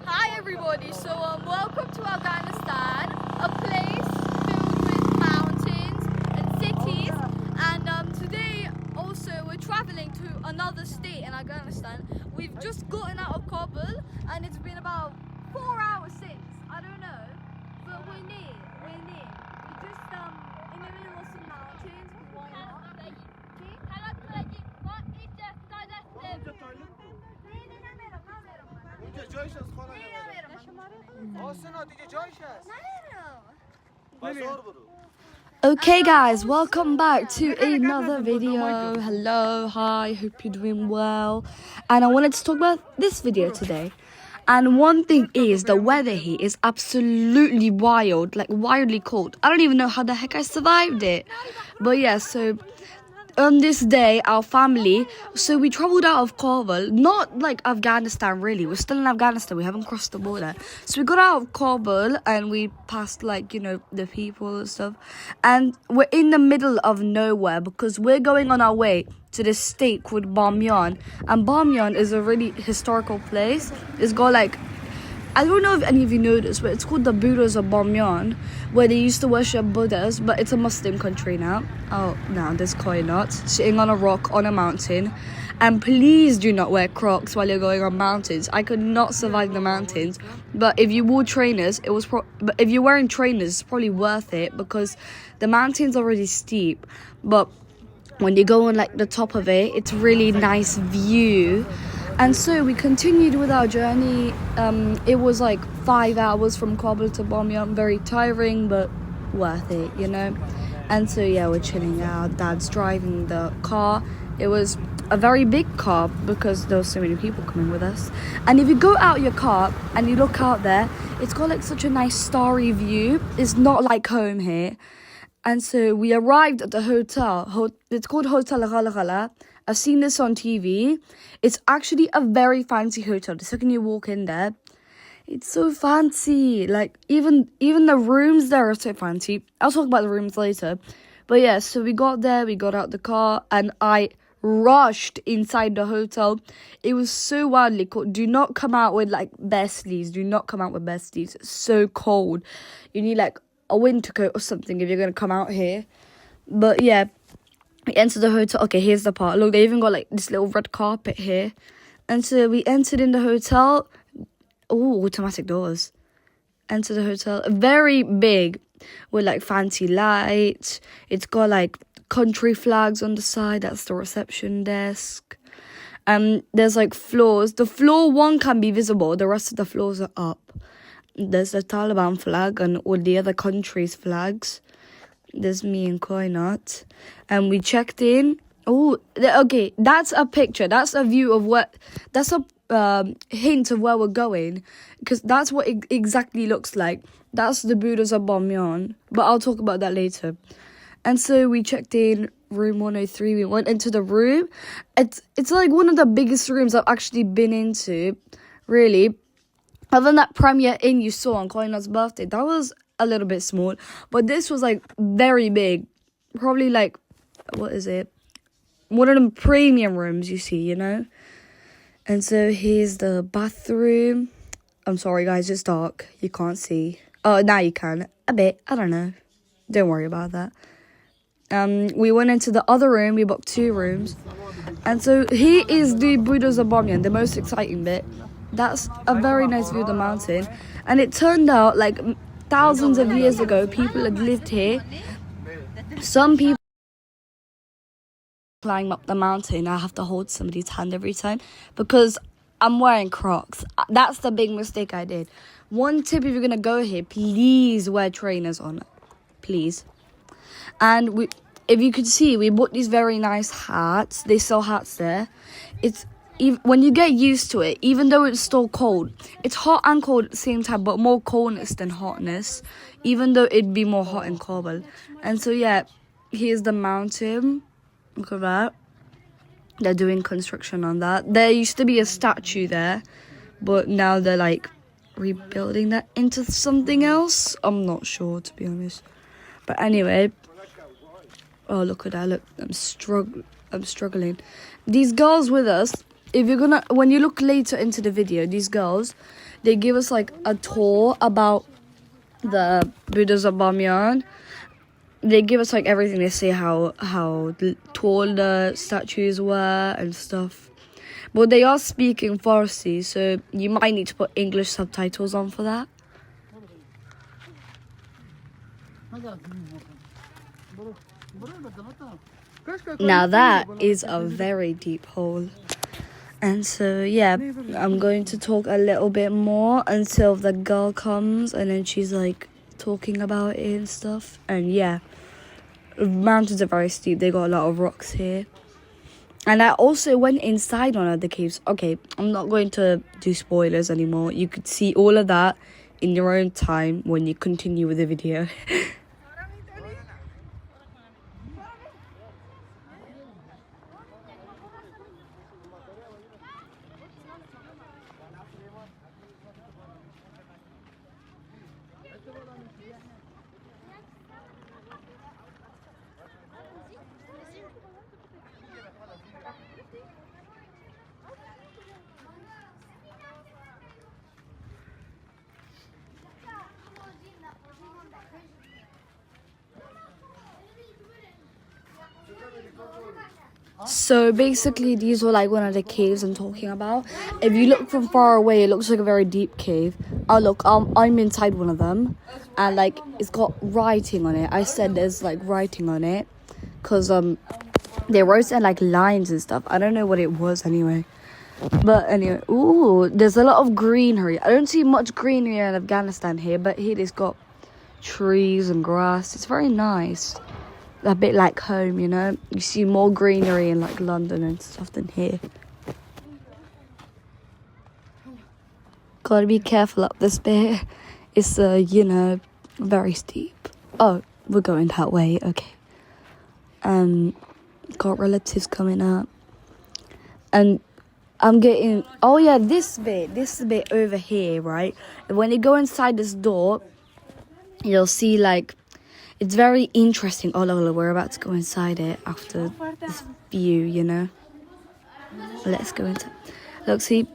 Hi everybody, so welcome to Afghanistan, a place filled with mountains and cities, and today also we're traveling to another state in Afghanistan. We've just gotten out of Kabul and it's been about 4 hours since, I don't know, but we're near. We're just in the middle of some mountains. Why not? Okay guys, welcome back to another video. Hello, hi, hope you're doing well. And I wanted to talk about this video today. And one thing is, the weather here is absolutely wild, like wildly cold. I don't even know how the heck I survived it. But yeah, so on this day, our family, so we traveled out of Kabul, not like Afghanistan really, we're still in Afghanistan, we haven't crossed the border. So we got out of Kabul and we passed like, you know, the people and stuff. And we're in the middle of nowhere because we're going on our way to this state called Bamyan. And Bamyan is a really historical place. It's got like, I don't know if any of you know this, but it's called the Buddhas of Bamyan, where they used to worship Buddhas, but it's a Muslim country now. Oh, no, there's coconuts sitting on a rock on a mountain. And please do not wear Crocs while you're going on mountains. I could not survive the mountains. But if you wore trainers, but if you're wearing trainers, it's probably worth it because the mountains are really steep. But when you go on like the top of it, it's really nice view. And so we continued with our journey. It was like 5 hours from Kabul to Bamyan, very tiring, but worth it, you know? And so, yeah, we're chilling out. Dad's driving the car. It was a very big car because there were so many people coming with us. And if you go out your car and you look out there, it's got like such a nice starry view. It's not like home here. And so we arrived at the hotel. It's called Hotel Ghala. I've seen this on TV. It's actually a very fancy hotel. The second you walk in there, it's so fancy. Like, even the rooms there are so fancy. I'll talk about the rooms later. But yeah, so we got there, we got out the car, and I rushed inside the hotel. It was so wildly cold. Do not come out with, like, bare sleeves. Do not come out with bare sleeves. It's so cold. You need, like, a winter coat or something if you're going to come out here. But yeah, we entered the hotel. Okay, here's the part. Look, they even got like this little red carpet here. And so we entered in the hotel. Oh, automatic doors. Enter the hotel. Very big with like fancy lights. It's got like country flags on the side. That's the reception desk. There's like floors. The floor one can be visible. The rest of the floors are up. There's the Taliban flag and all the other countries' flags. There's me and Koinat. And we checked in. Oh, okay, that's a picture. That's a view of that's a hint of where we're going. Because that's what it exactly looks like. That's the Buddhas of Bamyan. But I'll talk about that later. And so we checked in room 103. We went into the room. It's like one of the biggest rooms I've actually been into, really. Other than that Premier Inn you saw on Koinat's birthday, that was a little bit small. But this was like very big. Probably like, what is it? One of them premium rooms you see, you know? And so here's the bathroom. I'm sorry guys, it's dark. You can't see. Oh, now you can. A bit. I don't know. Don't worry about that. We went into the other room. We booked 2 rooms. And so here is the Buddhas of Bamyan, the most exciting bit. That's a very nice view of the mountain. And it turned out like thousands of years ago, people had lived here. Some people climb up the mountain. I have to hold somebody's hand every time because I'm wearing Crocs. That's the big mistake I did. One tip if you're going to go here, please wear trainers on. Please. And if you could see, we bought these very nice hats. They sell hats there. When you get used to it, even though it's still cold, it's hot and cold at the same time, but more coldness than hotness, even though it'd be more hot in Kabul. And so, yeah, here's the mountain. Look at that. They're doing construction on that. There used to be a statue there, but now they're, like, rebuilding that into something else. I'm not sure, to be honest. But anyway, oh, look at that. Look, I'm struggling. These girls with us, if you're gonna, when you look later into the video, these girls, they give us like a tour about the Buddhas of Bamyan. They give us like everything. They say how tall the statues were and stuff. But they are speaking Farsi, so you might need to put English subtitles on for that. Now that is a very deep hole. And so, yeah, I'm going to talk a little bit more until the girl comes and then she's like talking about it and stuff. And yeah, mountains are very steep. They got a lot of rocks here. And I also went inside one of the caves. Okay, I'm not going to do spoilers anymore. You could see all of that in your own time when you continue with the video. So basically these were like one of the caves I'm talking about. If you look from far away, it looks like a very deep cave. Oh look, I'm inside one of them, and like it's got writing on it. I said there's like writing on it because they wrote in like lines and stuff. I don't know what it was anyway. But anyway, ooh, there's a lot of greenery. I don't see much greenery in Afghanistan here, but here it's got trees and grass. It's very nice. A bit like home, you know. You see more greenery in like London and stuff than here. Gotta be careful up this bit. It's you know, very steep. Oh, we're going that way. Okay. Got relatives coming up, and I'm getting. Oh yeah, this bit over here, right? And when you go inside this door, you'll see like. It's very interesting. Oh, Lola, we're about to go inside it after this view, you know. Let's go into. Look, see,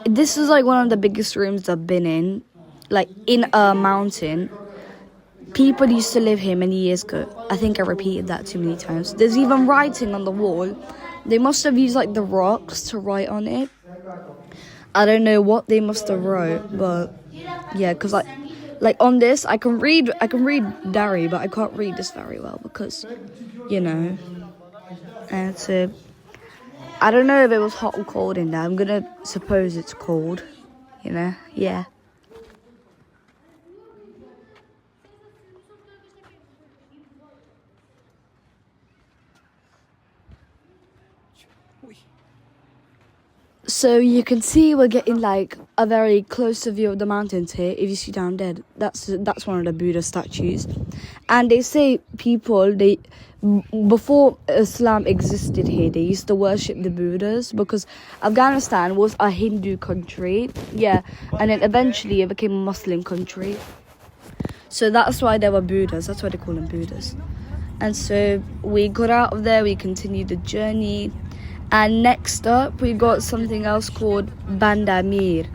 this is like one of the biggest rooms I've been in, like in a mountain. People used to live here many years ago. I think I repeated that too many times. There's even writing on the wall. They must have used like the rocks to write on it. I don't know what they must have wrote, but yeah, because like on this, I can read Dari, but I can't read this very well because, you know, and so I don't know if it was hot or cold in there. I'm gonna suppose it's cold, you know, yeah. So you can see we're getting like a very close view of the mountains here. If you see down there, that's one of the Buddha statues. And they say people, before Islam existed here, they used to worship the Buddhas because Afghanistan was a Hindu country. Yeah, and then eventually it became a Muslim country. So that's why there were Buddhas. That's why they call them Buddhas. And so we got out of there, we continued the journey. And next up, we got something else called Bandamir.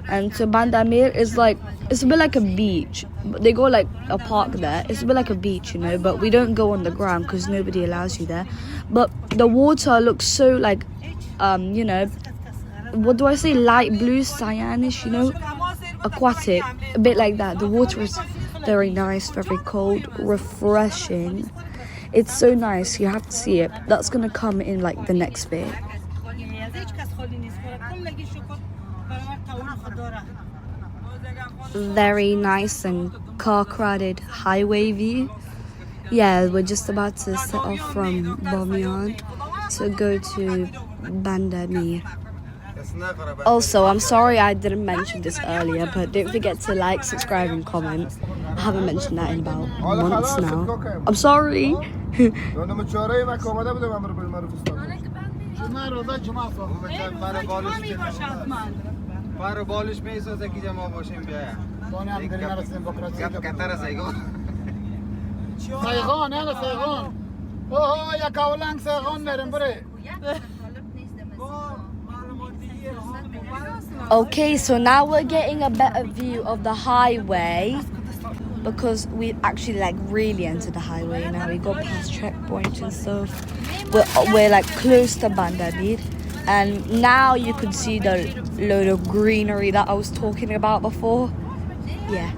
And so Bandamir is like, it's a bit like a beach. They go like a park there. It's a bit like a beach, you know, but we don't go on the ground because nobody allows you there. But the water looks so like, you know, what do I say? Light blue, cyanish, you know, aquatic, a bit like that. The water is very nice, very cold, refreshing. It's so nice, you have to see it. That's gonna come in like the next bit. Very nice and car-crowded highway view. Yeah, we're just about to set off from Bamyan to go to Bandamir. Also, I'm sorry I didn't mention this earlier, but don't forget to like, subscribe and comment. I haven't mentioned that in about months now. I'm sorry. Okay, so now we're getting a better view of the highway because we actually like really entered the highway now. We got past checkpoints and stuff. We're like close to Bamyan, and now you can see the load of greenery that I was talking about before. Yeah.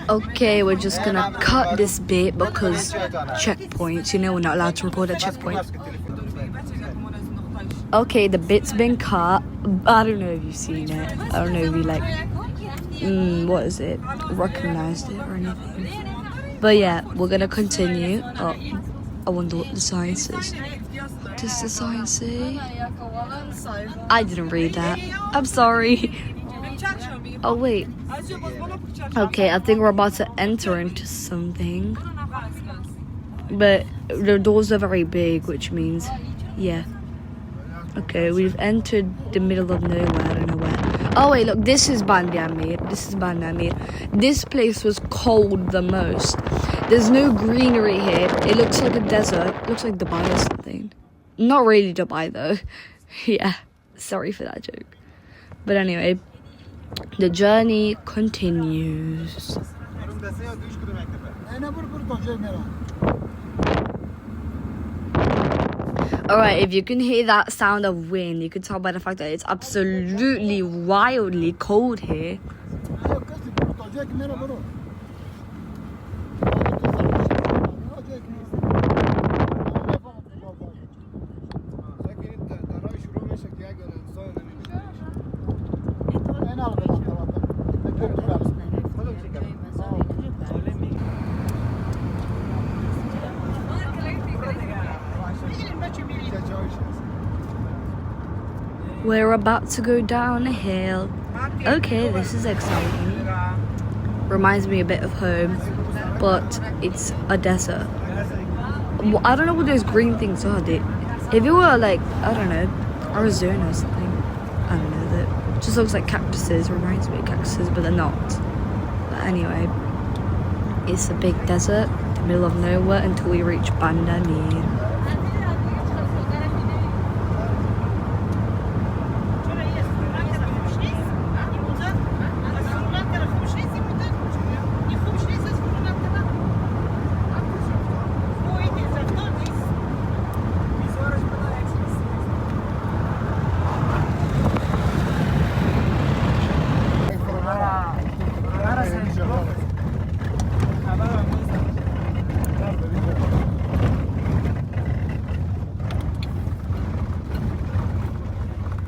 Okay, we're just gonna cut this bit because checkpoints, you know, we're not allowed to record at checkpoints. Okay, the bit's been cut. I don't know if you've seen it. I don't know if you like, what is it? Recognized it or anything. But yeah, we're gonna continue. Oh, I wonder what the sign says. What does the sign say? I didn't read that. I'm sorry. Oh wait. Okay, I think we're about to enter into something. But the doors are very big, which means, yeah. Okay, we've entered the middle of nowhere. I don't know where. Oh wait, look, this is Bamyan. This is Bamyan. This place was cold the most. There's no greenery here. It looks like a desert. It looks like Dubai or something. Not really Dubai though. Yeah, sorry for that joke. But anyway, the journey continues. Alright, if you can hear that sound of wind, you can tell by the fact that it's absolutely wildly cold here. We're about to go down a hill. Okay, this is exciting. Reminds me a bit of home, but it's a desert. I don't know what those green things are. If it were like, I don't know, Arizona or something, I don't know, that just looks like cactuses. Reminds me of cactuses, but they're not. But anyway, it's a big desert, the middle of nowhere, until we reach Bamyan.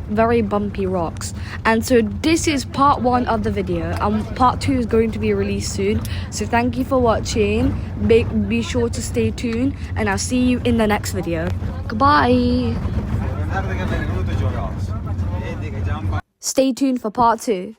Very bumpy rocks. And so this is part 1 of the video, and part 2 is going to be released soon. So thank you for watching. Be sure to stay tuned, and I'll see you in the next video. Goodbye. Stay tuned for part 2.